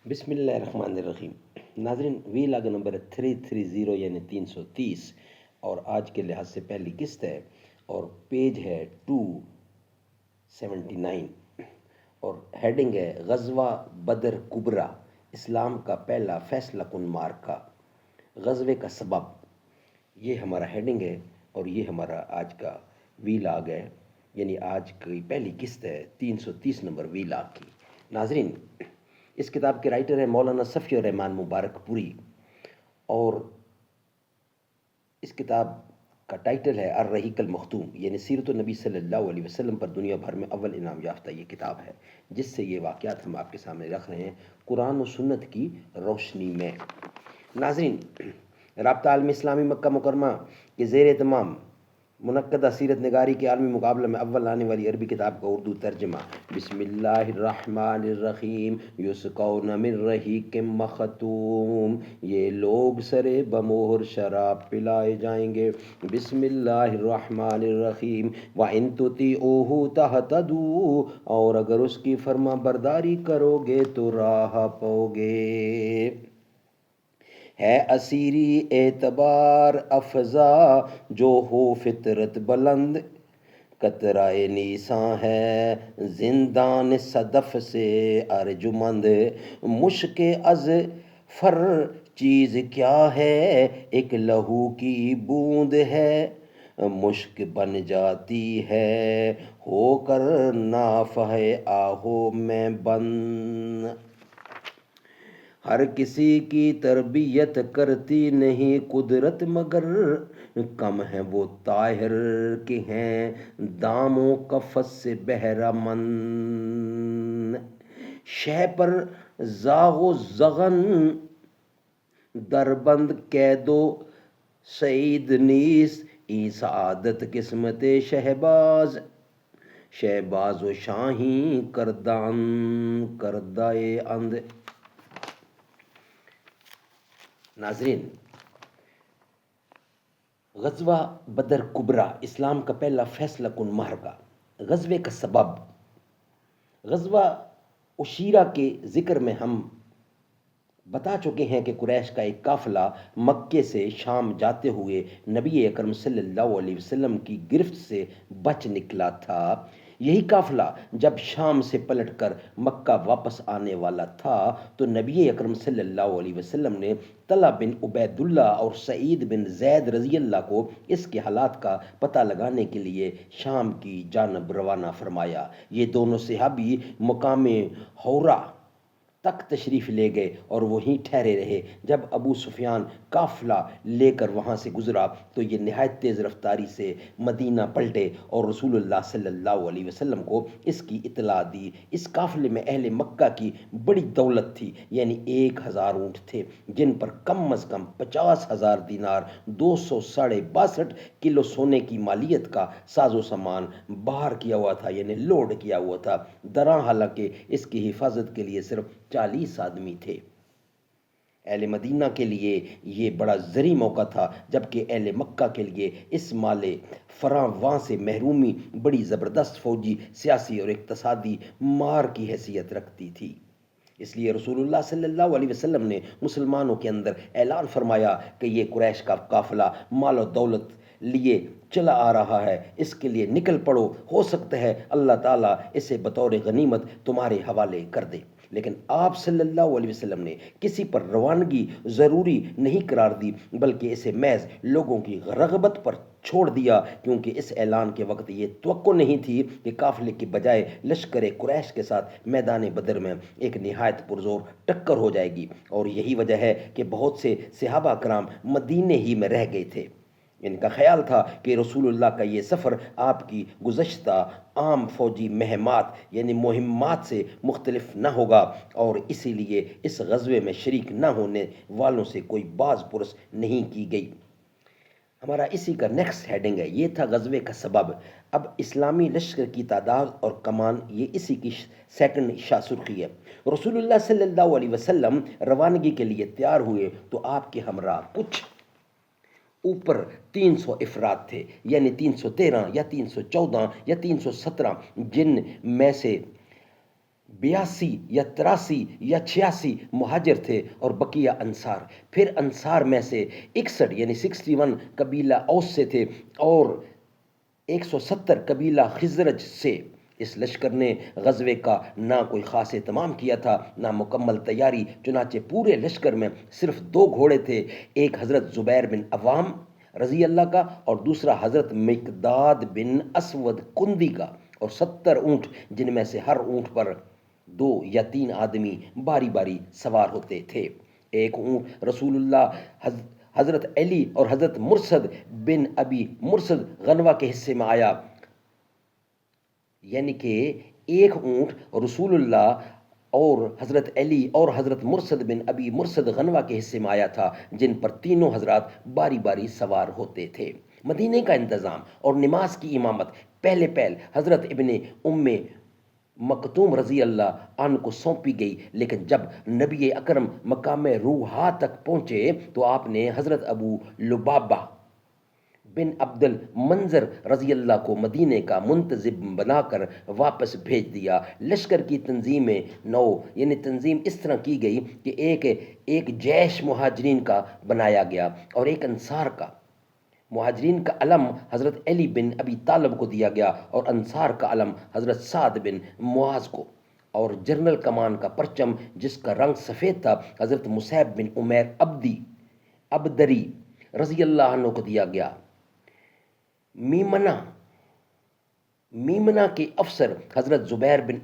بسم اللہ الرحمن الرحیم۔ ناظرین، وی لاگ نمبر 330 یعنی 330 اور آج کے لحاظ سے پہلی قسط ہے اور پیج ہے 279 اور ہیڈنگ ہے غزوہ بدر کبریٰ، اسلام کا پہلا فیصلہ کن معرکہ، غزوے کا سبب۔ یہ ہمارا ہیڈنگ ہے اور یہ ہمارا آج کا وی لاگ ہے، یعنی آج کی پہلی قسط ہے 330 نمبر وی لاگ کی۔ ناظرین، اس کتاب کے رائٹر ہیں مولانا صفی الرحمان مبارک پوری اور اس کتاب کا ٹائٹل ہے الرحیق المختوم، یعنی سیرت النبی صلی اللہ علیہ وسلم پر دنیا بھر میں اول انعام یافتہ یہ کتاب ہے، جس سے یہ واقعات ہم آپ کے سامنے رکھ رہے ہیں قرآن و سنت کی روشنی میں۔ ناظرین، رابطہ عالم اسلامی مکہ مکرمہ کے زیر اہتمام منعقدہ سیرت نگاری کے عالمی مقابلہ میں اول آنے والی عربی کتاب کا اردو ترجمہ۔ بسم اللہ الرحمن الرحیم۔ یسقون من رحیق مختوم، یہ لوگ سرے بمہر شراب پلائے جائیں گے۔ بسم اللہ الرحمن الرحیم۔ وَإِن تُطِیعُوهُ تَهْتَدُوا، اور اگر اس کی فرما برداری کرو گے تو راہ پاؤ گے۔ ہے اسیری اعتبار افزا جو ہو فطرت بلند، قطرۂ نیساں ہے زندان صدف سے ارجمند۔ مشک از فر چیز کیا ہے، ایک لہو کی بوند ہے، مشک بن جاتی ہے ہو کر نافہ آہو میں بند۔ ہر کسی کی تربیت کرتی نہیں قدرت، مگر کم ہیں وہ طاہر کہ ہیں دام و کفت سے بہرہ مند۔ شہ پر زاغ و زغن دربند قید و سعید نیست، ای سعادت قسمت شہباز، شہباز و شاہیں کردہ اند۔ ناظرین، غزوہ بدر کبریٰ، اسلام کا پہلا فیصلہ کن معرکہ، غزوے کا سبب۔ غزوہ عشیرہ کے ذکر میں ہم بتا چکے ہیں کہ قریش کا ایک قافلہ مکے سے شام جاتے ہوئے نبی اکرم صلی اللہ علیہ وسلم کی گرفت سے بچ نکلا تھا۔ یہی قافلہ جب شام سے پلٹ کر مکہ واپس آنے والا تھا تو نبی اکرم صلی اللہ علیہ وسلم نے طلحہ بن عبید اللہ اور سعید بن زید رضی اللہ کو اس کے حالات کا پتہ لگانے کے لیے شام کی جانب روانہ فرمایا۔ یہ دونوں صحابی مقام حورہ تک تشریف لے گئے اور وہیں ٹھہرے رہے۔ جب ابو سفیان قافلہ لے کر وہاں سے گزرا تو یہ نہایت تیز رفتاری سے مدینہ پلٹے اور رسول اللہ صلی اللہ علیہ وسلم کو اس کی اطلاع دی۔ اس قافلے میں اہل مکہ کی بڑی دولت تھی، یعنی 1000 اونٹ تھے جن پر کم از کم 50,000 دینار 262 کلو سونے کی مالیت کا ساز و سامان باہر کیا ہوا تھا، یعنی لوڈ کیا ہوا تھا۔ دریں حالانکہ اس کی حفاظت کے لیے صرف 40 آدمی تھے۔ اہل مدینہ کے لیے یہ بڑا زرعی موقع تھا، جبکہ اہل مکہ کے لیے اس مال فراوان سے محرومی بڑی زبردست فوجی، سیاسی اور اقتصادی مار کی حیثیت رکھتی تھی۔ اس لیے رسول اللہ صلی اللہ علیہ وسلم نے مسلمانوں کے اندر اعلان فرمایا کہ یہ قریش کا قافلہ مال و دولت لیے چلا آ رہا ہے، اس کے لیے نکل پڑو، ہو سکتا ہے اللہ تعالیٰ اسے بطور غنیمت تمہارے حوالے کر دے۔ لیکن آپ صلی اللہ علیہ وسلم نے کسی پر روانگی ضروری نہیں قرار دی، بلکہ اسے محض لوگوں کی رغبت پر چھوڑ دیا، کیونکہ اس اعلان کے وقت یہ توقع نہیں تھی کہ قافلے کے بجائے لشکر قریش کے ساتھ میدان بدر میں ایک نہایت پرزور ٹکر ہو جائے گی، اور یہی وجہ ہے کہ بہت سے صحابہ کرام مدینے ہی میں رہ گئے تھے۔ ان کا خیال تھا کہ رسول اللہ کا یہ سفر آپ کی گزشتہ عام فوجی مہمات سے مختلف نہ ہوگا، اور اسی لیے اس غزوے میں شریک نہ ہونے والوں سے کوئی باز پرس نہیں کی گئی۔ ہمارا اسی کا نیکسٹ ہیڈنگ ہے، یہ تھا غزوے کا سبب۔ اب اسلامی لشکر کی تعداد اور کمان، یہ اسی کی سیکنڈ شاہ سرخی ہے۔ رسول اللہ صلی اللہ علیہ وسلم روانگی کے لیے تیار ہوئے تو آپ کے ہمراہ کچھ اوپر 300 افراد تھے، یعنی 313 یا 314 یا 317، جن میں سے 82 یا 83 یا 86 مہاجر تھے اور بقیہ انصار. پھر انصار میں سے 61 یعنی 61 قبیلہ اوس سے تھے اور 170 قبیلہ خزرج سے. اس لشکر نے غزوے کا نہ کوئی خاص اہتمام کیا تھا نہ مکمل تیاری، چنانچہ پورے لشکر میں صرف 2 گھوڑے تھے، ایک حضرت زبیر بن عوام رضی اللہ کا اور دوسرا حضرت مقداد بن اسود کندی کا، اور 70 اونٹ جن میں سے ہر اونٹ پر 2 یا 3 آدمی باری باری سوار ہوتے تھے. ایک اونٹ رسول اللہ، حضرت علی اور حضرت مرسد بن ابی مرسد غنوہ کے حصے میں آیا، یعنی کہ ایک اونٹ رسول اللہ اور حضرت علی اور حضرت مرسد بن ابی مرسد غنوہ کے حصے میں آیا تھا، جن پر تینوں حضرات باری باری سوار ہوتے تھے. مدینے کا انتظام اور نماز کی امامت پہلے حضرت ابن ام مکتوم رضی اللہ عنہ کو سونپی گئی، لیکن جب نبی اکرم مقام روحا تک پہنچے تو آپ نے حضرت ابو لبابہ بن عبد المنظر رضی اللہ کو مدینے کا منتظم بنا کر واپس بھیج دیا. لشکر کی تنظیم یعنی تنظیم اس طرح کی گئی کہ ایک جیش مہاجرین کا بنایا گیا اور ایک انصار کا. مہاجرین کا علم حضرت علی بن ابی طالب کو دیا گیا اور انصار کا علم حضرت سعد بن معاذ کو، اور جنرل کمان کا پرچم جس کا رنگ سفید تھا حضرت مصعب بن عمیر ابدری رضی اللہ عنہ کو دیا گیا. میمنہ کے افسر حضرت زبیر بن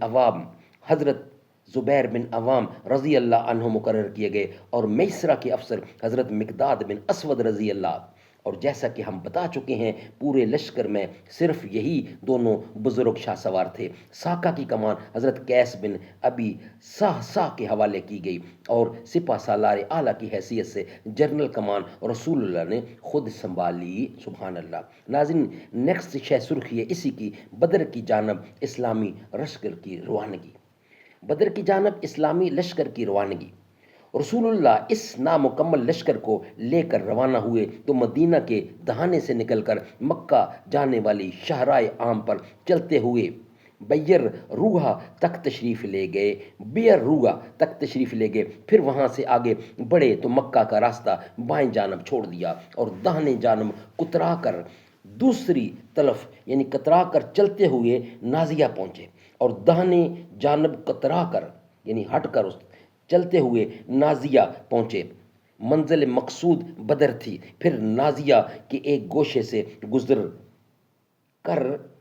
عوام رضی اللہ عنہ مقرر کیے گئے اور میسرہ کے افسر حضرت مقداد بن اسود رضی اللہ. اور جیسا کہ ہم بتا چکے ہیں پورے لشکر میں صرف یہی دونوں بزرگ شاہ سوار تھے. ساکہ کی کمان حضرت قیس بن ابی صحصح کے حوالے کی گئی اور سپہ سالار اعلیٰ کی حیثیت سے جنرل کمان رسول اللہ نے خود سنبھالی. سبحان اللہ. ناظرین، نیکسٹ شہ سرخی ہے اسی کی، بدر کی جانب اسلامی لشکر کی روانگی. بدر کی جانب اسلامی لشکر کی روانگی. رسول اللہ اس نامکمل لشکر کو لے کر روانہ ہوئے تو مدینہ کے دہانے سے نکل کر مکہ جانے والی شاہراہ عام پر چلتے ہوئے بیر روحا تک تشریف لے گئے. پھر وہاں سے آگے بڑھے تو مکہ کا راستہ بائیں جانب چھوڑ دیا اور داہنے جانب کترا کر دوسری طرف یعنی کترا کر چلتے ہوئے نازیہ پہنچے، اور داہنے جانب کترا کر یعنی ہٹ کر چلتے ہوئے نازیہ پہنچے. منزل مقصود بدر تھی. پھر نازیہ کے ایک گوشے سے گزر کر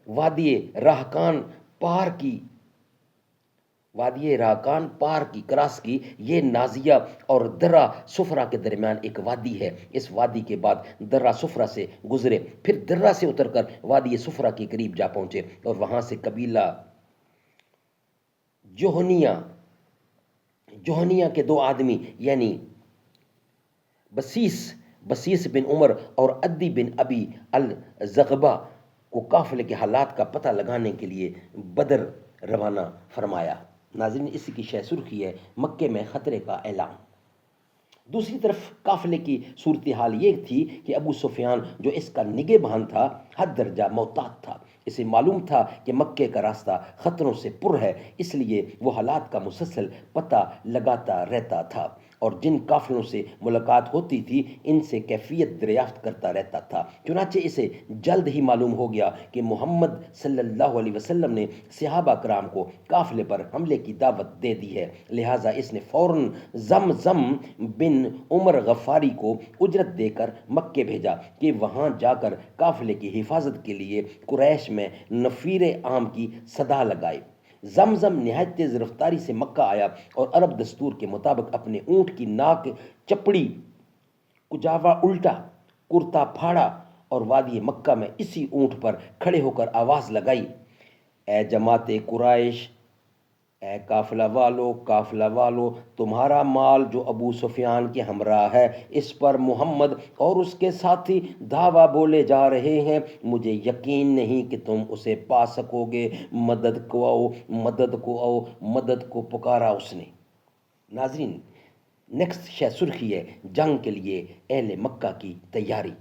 وادی راہکان پار کی کراس کی. یہ نازیہ اور درہ صفرا کے درمیان ایک وادی ہے. اس وادی کے بعد درہ صفرا سے گزرے، پھر درہ سے اتر کر وادی صفرا کے قریب جا پہنچے اور وہاں سے قبیلہ جوہنیہ کے 2 آدمی یعنی بسیس بن عمر اور عدی بن ابی الزغبہ کو قافلے کے حالات کا پتہ لگانے کے لیے بدر روانہ فرمایا. ناظرین، اسی کی شہ سرخی ہے مکے میں خطرے کا اعلان. دوسری طرف قافلے کی صورتحال یہ تھی کہ ابو سفیان جو اس کا نگہبان تھا حد درجہ محتاط تھا. اسے معلوم تھا کہ مکے کا راستہ خطروں سے پر ہے، اس لیے وہ حالات کا مسلسل پتہ لگاتا رہتا تھا اور جن قافلوں سے ملاقات ہوتی تھی ان سے کیفیت دریافت کرتا رہتا تھا. چنانچہ اسے جلد ہی معلوم ہو گیا کہ محمد صلی اللہ علیہ وسلم نے صحابہ کرام کو قافلے پر حملے کی دعوت دے دی ہے. لہٰذا اس نے فوراً زمزم بن عمر غفاری کو اجرت دے کر مکے بھیجا کہ وہاں جا کر قافلے کی حفاظت کے لیے قریش میں نفیر عام کی صدا لگائے. زمزم نہایت تیز رفتاری سے مکہ آیا اور عرب دستور کے مطابق اپنے اونٹ کی ناک چپڑی، کجاوا الٹا، کرتا پھاڑا اور وادی مکہ میں اسی اونٹ پر کھڑے ہو کر آواز لگائی، اے جماعت قریش، اے قافلہ والو، تمہارا مال جو ابو سفیان کے ہمراہ ہے اس پر محمد اور اس کے ساتھی دھاوا بولے جا رہے ہیں. مجھے یقین نہیں کہ تم اسے پا سکو گے. مدد کو پکارا اس نے. ناظرین، نیکسٹ شہ سرخی ہے جنگ کے لیے اہل مکہ کی تیاری.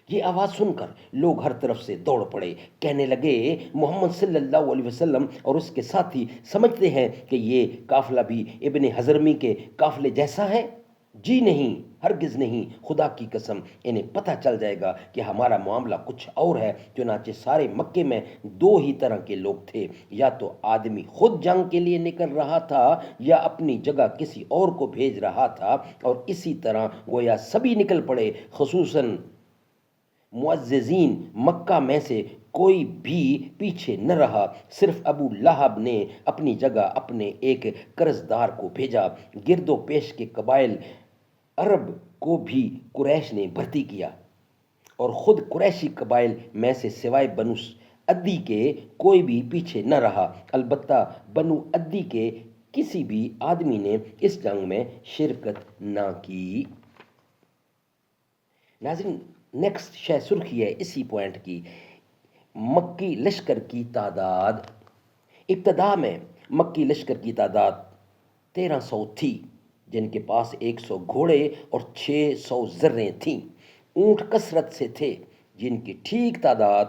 یہ آواز سن کر لوگ ہر طرف سے دوڑ پڑے، کہنے لگے محمد صلی اللہ علیہ وسلم اور اس کے ساتھی سمجھتے ہیں کہ یہ قافلہ بھی ابن حضرمی کے قافلے جیسا ہے؟ جی نہیں، ہرگز نہیں، خدا کی قسم انہیں پتہ چل جائے گا کہ ہمارا معاملہ کچھ اور ہے۔ چنانچہ سارے مکے میں دو ہی طرح کے لوگ تھے، یا تو آدمی خود جنگ کے لیے نکل رہا تھا یا اپنی جگہ کسی اور کو بھیج رہا تھا، اور اسی طرح گویا سبھی نکل پڑے، خصوصاً معززین مکہ میں سے کوئی بھی پیچھے نہ رہا۔ صرف ابو لہب نے اپنی جگہ اپنے ایک قرض دار کو بھیجا۔ گرد و پیش کے قبائل عرب کو بھی قریش نے بھرتی کیا، اور خود قریشی قبائل میں سے سوائے بنو عدی کے کوئی بھی پیچھے نہ رہا۔ البتہ بنو عدی کے کسی بھی آدمی نے اس جنگ میں شرکت نہ کی۔ ناظرین، نیکسٹ شہ سرخی ہے اسی پوائنٹ کی، مکی لشکر کی تعداد۔ ابتدا میں مکی لشکر کی تعداد 1300 تھی، جن کے پاس 100 گھوڑے اور 600 زریں تھیں۔ اونٹ کثرت سے تھے، جن کی ٹھیک تعداد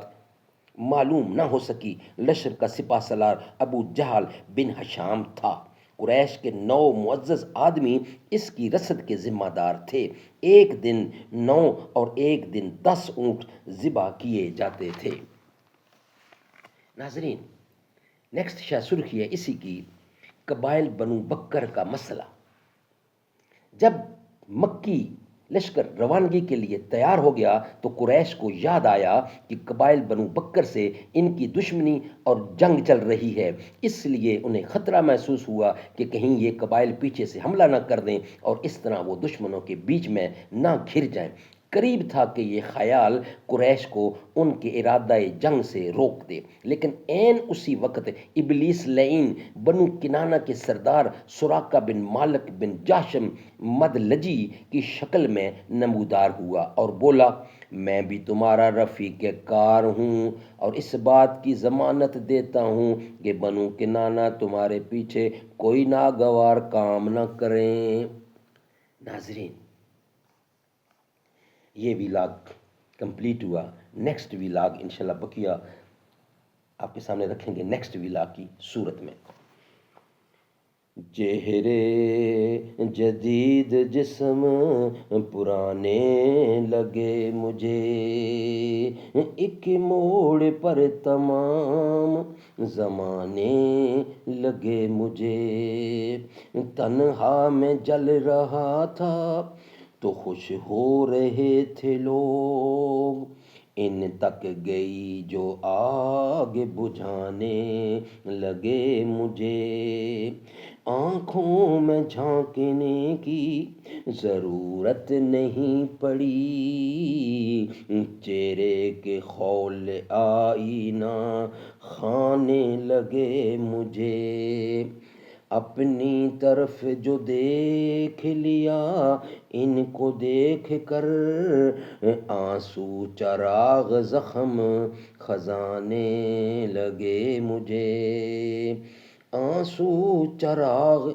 معلوم نہ ہو سکی۔ لشکر کا سپہ سالار ابو جہل بن ہشام تھا۔ قریش کے 9 معزز آدمی اس کی رسد کے ذمہ دار تھے۔ ایک دن 9 اور ایک دن 10 اونٹ ذبح کیے جاتے تھے۔ ناظرین، نیکسٹ شاہ سرخی ہے اسی کی، قبائل بنو بکر کا مسئلہ۔ جب مکی لشکر روانگی کے لیے تیار ہو گیا تو قریش کو یاد آیا کہ قبائل بنو بکر سے ان کی دشمنی اور جنگ چل رہی ہے۔ اس لیے انہیں خطرہ محسوس ہوا کہ کہیں یہ قبائل پیچھے سے حملہ نہ کر دیں اور اس طرح وہ دشمنوں کے بیچ میں نہ گھر جائیں۔ قریب تھا کہ یہ خیال قریش کو ان کے ارادہ جنگ سے روک دے، لیکن عین اسی وقت ابلیس لعین بنو کنانہ کے سردار سراقہ بن مالک بن جاشم مدلجی کی شکل میں نمودار ہوا اور بولا، میں بھی تمہارا رفیق کار ہوں اور اس بات کی ضمانت دیتا ہوں کہ بنو کنانہ تمہارے پیچھے کوئی ناگوار کام نہ کریں۔ ناظرین، یہ ویلاگ کمپلیٹ ہوا۔ نیکسٹ ویلاگ انشاءاللہ بقیہ آپ کے سامنے رکھیں گے نیکسٹ ویلاگ کی صورت میں۔ چہرے جدید جسم پرانے لگے مجھے، ایک موڑ پر تمام زمانے لگے مجھے۔ تنہا میں جل رہا تھا تو خوش ہو رہے تھے لوگ، ان تک گئی جو آگ بجھانے لگے مجھے۔ آنکھوں میں جھانکنے کی ضرورت نہیں پڑی، چہرے کے خول آئینہ خانے لگے مجھے۔ اپنی طرف جو دیکھ لیا ان کو دیکھ کر، آنسو چراغ زخم خزانے لگے مجھے۔ آنسو چراغ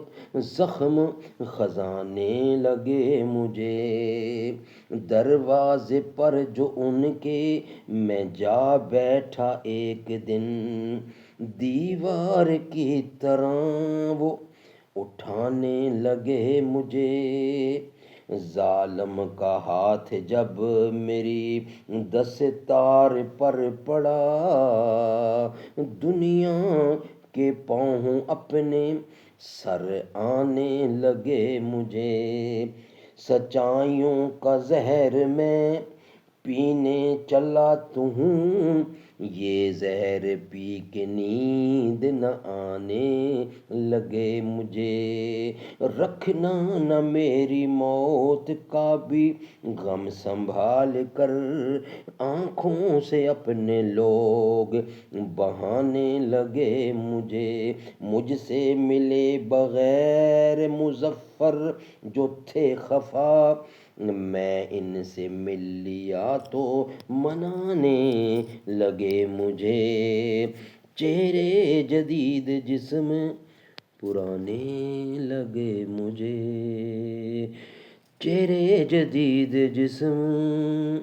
زخم خزانے لگے مجھے۔ دروازے پر جو ان کے میں جا بیٹھا ایک دن، دیوار کی طرح وہ اٹھانے لگے مجھے۔ ظالم کا ہاتھ جب میری دستار پر پڑا، دنیا کے پاؤں اپنے سر آنے لگے مجھے۔ سچائیوں کا زہر میں پینے چلا تو ہوں، یہ زہر پی کے نیند نہ آنے لگے مجھے۔ رکھنا نہ میری موت کا بھی غم سنبھال کر، آنکھوں سے اپنے لوگ بہانے لگے مجھے۔ مجھ سے ملے بغیر مظفر جو تھے خفا، میں ان سے مل لیا تو منانے لگے مجھے۔ چہرے جدید جسم پرانے لگے مجھے، چہرے جدید جسم